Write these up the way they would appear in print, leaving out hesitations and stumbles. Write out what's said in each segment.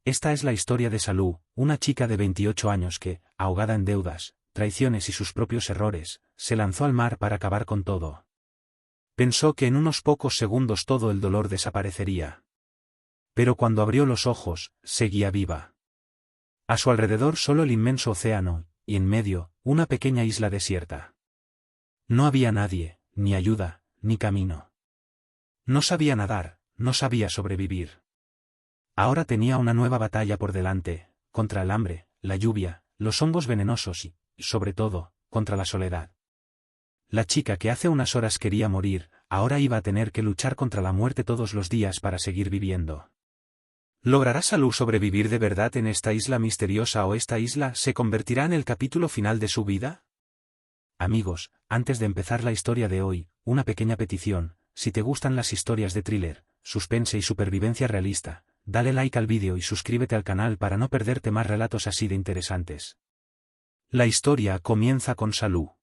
Esta es la historia de Salú, una chica de 28 años que, ahogada en deudas, traiciones y sus propios errores, se lanzó al mar para acabar con todo. Pensó que en unos pocos segundos todo el dolor desaparecería. Pero cuando abrió los ojos, seguía viva. A su alrededor solo el inmenso océano, y en medio, una pequeña isla desierta. No había nadie, ni ayuda, ni camino. No sabía nadar, no sabía sobrevivir. Ahora tenía una nueva batalla por delante, contra el hambre, la lluvia, los hongos venenosos y, sobre todo, contra la soledad. La chica que hace unas horas quería morir, ahora iba a tener que luchar contra la muerte todos los días para seguir viviendo. ¿Logrará Salú sobrevivir de verdad en esta isla misteriosa o esta isla se convertirá en el capítulo final de su vida? Amigos, antes de empezar la historia de hoy, una pequeña petición: si te gustan las historias de thriller, suspense y supervivencia realista, dale like al vídeo y suscríbete al canal para no perderte más relatos así de interesantes. La historia comienza con Salú.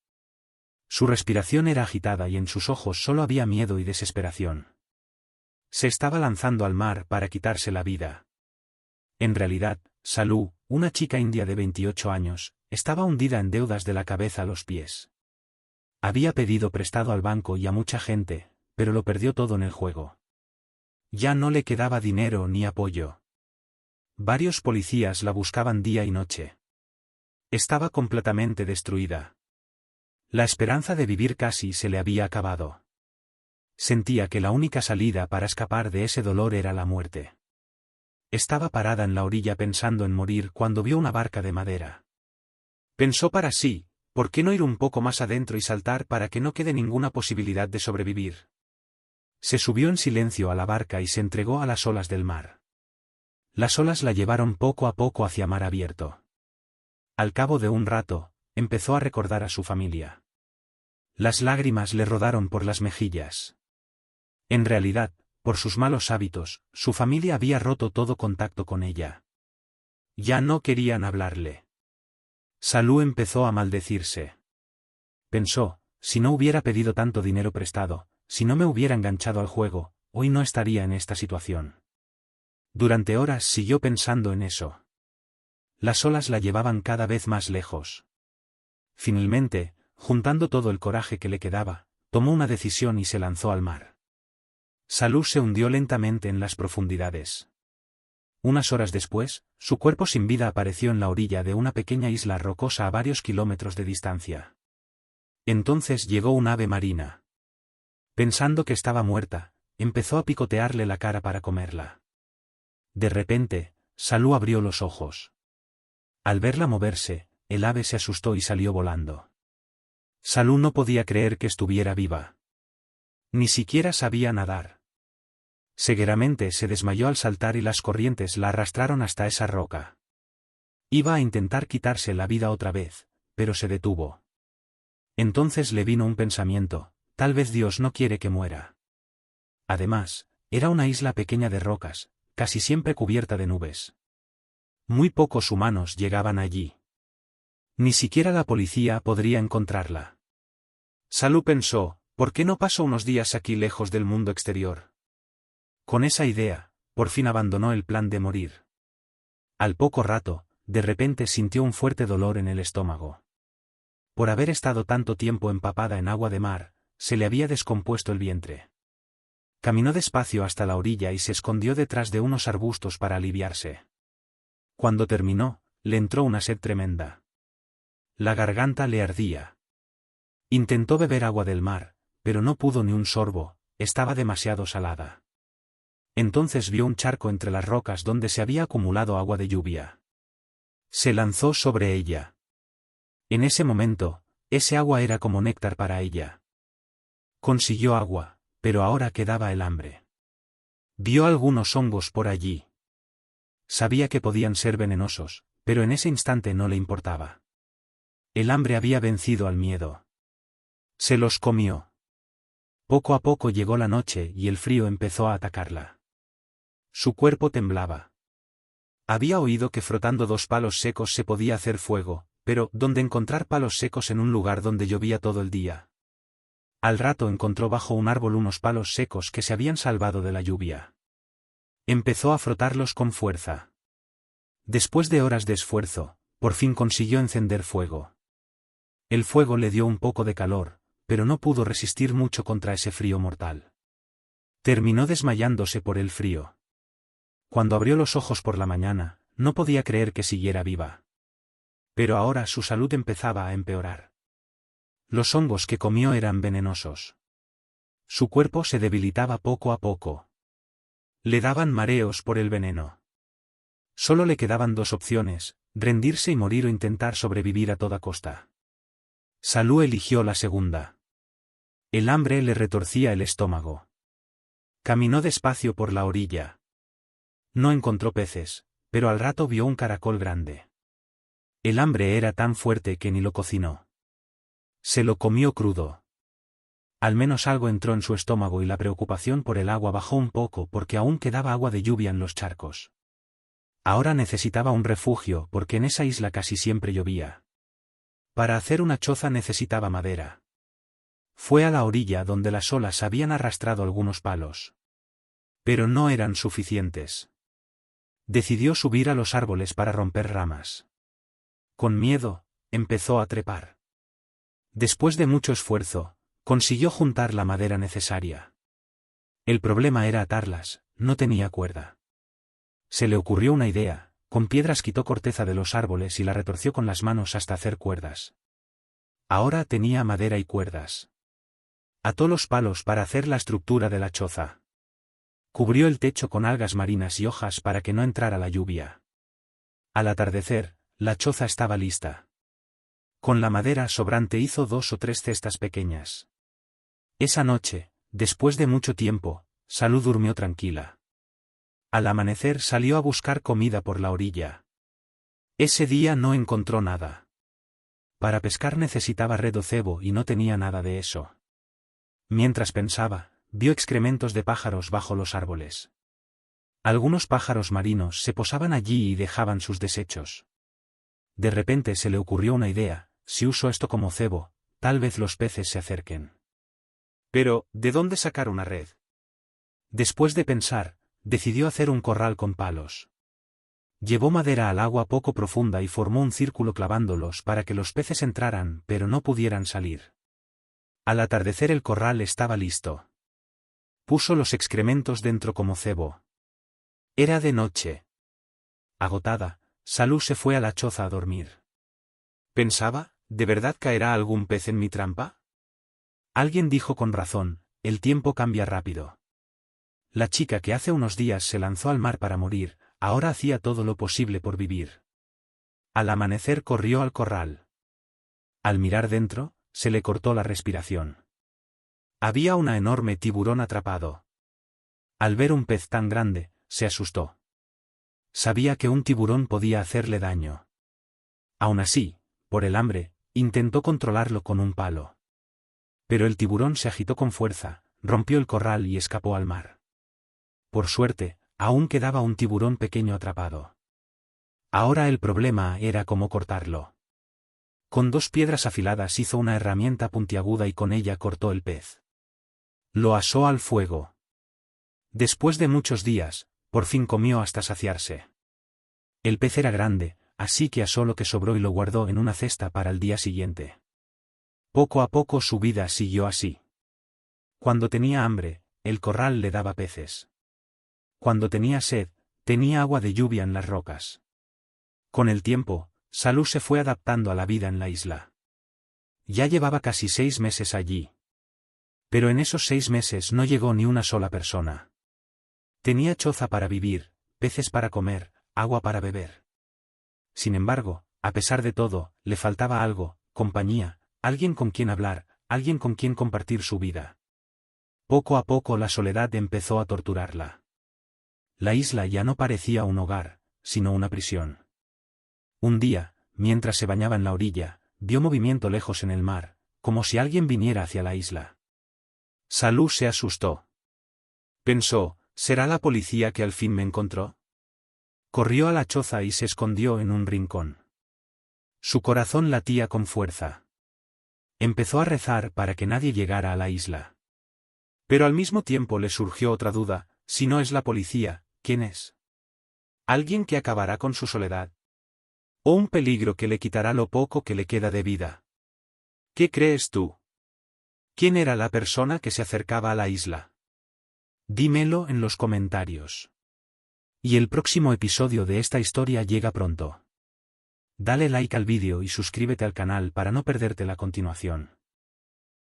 Su respiración era agitada y en sus ojos solo había miedo y desesperación. Se estaba lanzando al mar para quitarse la vida. En realidad, Salú, una chica india de 28 años, estaba hundida en deudas de la cabeza a los pies. Había pedido prestado al banco y a mucha gente, pero lo perdió todo en el juego. Ya no le quedaba dinero ni apoyo. Varios policías la buscaban día y noche. Estaba completamente destruida. La esperanza de vivir casi se le había acabado. Sentía que la única salida para escapar de ese dolor era la muerte. Estaba parada en la orilla pensando en morir cuando vio una barca de madera. Pensó para sí, ¿por qué no ir un poco más adentro y saltar para que no quede ninguna posibilidad de sobrevivir? Se subió en silencio a la barca y se entregó a las olas del mar. Las olas la llevaron poco a poco hacia mar abierto. Al cabo de un rato, empezó a recordar a su familia. Las lágrimas le rodaron por las mejillas. En realidad, por sus malos hábitos, su familia había roto todo contacto con ella. Ya no querían hablarle. Salú empezó a maldecirse. Pensó, si no hubiera pedido tanto dinero prestado, si no me hubiera enganchado al juego, hoy no estaría en esta situación. Durante horas siguió pensando en eso. Las olas la llevaban cada vez más lejos. Finalmente, juntando todo el coraje que le quedaba, tomó una decisión y se lanzó al mar. Salú se hundió lentamente en las profundidades. Unas horas después, su cuerpo sin vida apareció en la orilla de una pequeña isla rocosa a varios kilómetros de distancia. Entonces llegó un ave marina. Pensando que estaba muerta, empezó a picotearle la cara para comerla. De repente, Salú abrió los ojos. Al verla moverse, el ave se asustó y salió volando. Salú no podía creer que estuviera viva. Ni siquiera sabía nadar. Seguidamente se desmayó al saltar y las corrientes la arrastraron hasta esa roca. Iba a intentar quitarse la vida otra vez, pero se detuvo. Entonces le vino un pensamiento: tal vez Dios no quiere que muera. Además, era una isla pequeña de rocas, casi siempre cubierta de nubes. Muy pocos humanos llegaban allí. Ni siquiera la policía podría encontrarla. Salú pensó, ¿por qué no paso unos días aquí lejos del mundo exterior? Con esa idea, por fin abandonó el plan de morir. Al poco rato, de repente sintió un fuerte dolor en el estómago. Por haber estado tanto tiempo empapada en agua de mar, se le había descompuesto el vientre. Caminó despacio hasta la orilla y se escondió detrás de unos arbustos para aliviarse. Cuando terminó, le entró una sed tremenda. La garganta le ardía. Intentó beber agua del mar, pero no pudo ni un sorbo, estaba demasiado salada. Entonces vio un charco entre las rocas donde se había acumulado agua de lluvia. Se lanzó sobre ella. En ese momento, ese agua era como néctar para ella. Consiguió agua, pero ahora quedaba el hambre. Vio algunos hongos por allí. Sabía que podían ser venenosos, pero en ese instante no le importaba. El hambre había vencido al miedo. Se los comió. Poco a poco llegó la noche y el frío empezó a atacarla. Su cuerpo temblaba. Había oído que frotando 2 palos secos se podía hacer fuego, pero ¿dónde encontrar palos secos en un lugar donde llovía todo el día? Al rato encontró bajo un árbol unos palos secos que se habían salvado de la lluvia. Empezó a frotarlos con fuerza. Después de horas de esfuerzo, por fin consiguió encender fuego. El fuego le dio un poco de calor, pero no pudo resistir mucho contra ese frío mortal. Terminó desmayándose por el frío. Cuando abrió los ojos por la mañana, no podía creer que siguiera viva. Pero ahora su salud empezaba a empeorar. Los hongos que comió eran venenosos. Su cuerpo se debilitaba poco a poco. Le daban mareos por el veneno. Solo le quedaban dos opciones, rendirse y morir o intentar sobrevivir a toda costa. Salú eligió la segunda. El hambre le retorcía el estómago. Caminó despacio por la orilla. No encontró peces, pero al rato vio un caracol grande. El hambre era tan fuerte que ni lo cocinó. Se lo comió crudo. Al menos algo entró en su estómago y la preocupación por el agua bajó un poco porque aún quedaba agua de lluvia en los charcos. Ahora necesitaba un refugio porque en esa isla casi siempre llovía. Para hacer una choza necesitaba madera. Fue a la orilla donde las olas habían arrastrado algunos palos. Pero no eran suficientes. Decidió subir a los árboles para romper ramas. Con miedo, empezó a trepar. Después de mucho esfuerzo, consiguió juntar la madera necesaria. El problema era atarlas, no tenía cuerda. Se le ocurrió una idea, con piedras quitó corteza de los árboles y la retorció con las manos hasta hacer cuerdas. Ahora tenía madera y cuerdas. Ató los palos para hacer la estructura de la choza. Cubrió el techo con algas marinas y hojas para que no entrara la lluvia. Al atardecer, la choza estaba lista. Con la madera sobrante hizo 2 o 3 cestas pequeñas. Esa noche, después de mucho tiempo, Salú durmió tranquila. Al amanecer salió a buscar comida por la orilla. Ese día no encontró nada. Para pescar necesitaba red o cebo y no tenía nada de eso. Mientras pensaba, vio excrementos de pájaros bajo los árboles. Algunos pájaros marinos se posaban allí y dejaban sus desechos. De repente se le ocurrió una idea: si uso esto como cebo, tal vez los peces se acerquen. Pero, ¿de dónde sacar una red? Después de pensar, decidió hacer un corral con palos. Llevó madera al agua poco profunda y formó un círculo clavándolos para que los peces entraran pero no pudieran salir. Al atardecer el corral estaba listo. Puso los excrementos dentro como cebo. Era de noche. Agotada, Salú se fue a la choza a dormir. Pensaba, ¿de verdad caerá algún pez en mi trampa? Alguien dijo con razón, el tiempo cambia rápido. La chica que hace unos días se lanzó al mar para morir, ahora hacía todo lo posible por vivir. Al amanecer corrió al corral. Al mirar dentro, se le cortó la respiración. Había un enorme tiburón atrapado. Al ver un pez tan grande, se asustó. Sabía que un tiburón podía hacerle daño. Aún así, por el hambre, intentó controlarlo con un palo. Pero el tiburón se agitó con fuerza, rompió el corral y escapó al mar. Por suerte, aún quedaba un tiburón pequeño atrapado. Ahora el problema era cómo cortarlo. Con 2 piedras afiladas hizo una herramienta puntiaguda y con ella cortó el pez. Lo asó al fuego. Después de muchos días, por fin comió hasta saciarse. El pez era grande, así que asó lo que sobró y lo guardó en una cesta para el día siguiente. Poco a poco su vida siguió así. Cuando tenía hambre, el corral le daba peces. Cuando tenía sed, tenía agua de lluvia en las rocas. Con el tiempo, Salú se fue adaptando a la vida en la isla. Ya llevaba casi 6 meses allí. Pero en esos 6 meses no llegó ni una sola persona. Tenía choza para vivir, peces para comer, agua para beber. Sin embargo, a pesar de todo, le faltaba algo: compañía, alguien con quien hablar, alguien con quien compartir su vida. Poco a poco la soledad empezó a torturarla. La isla ya no parecía un hogar, sino una prisión. Un día, mientras se bañaba en la orilla, vio movimiento lejos en el mar, como si alguien viniera hacia la isla. Salú se asustó. Pensó, ¿será la policía que al fin me encontró? Corrió a la choza y se escondió en un rincón. Su corazón latía con fuerza. Empezó a rezar para que nadie llegara a la isla. Pero al mismo tiempo le surgió otra duda: si no es la policía, ¿quién es? ¿Alguien que acabará con su soledad? ¿O un peligro que le quitará lo poco que le queda de vida? ¿Qué crees tú? ¿Quién era la persona que se acercaba a la isla? Dímelo en los comentarios. Y el próximo episodio de esta historia llega pronto. Dale like al vídeo y suscríbete al canal para no perderte la continuación.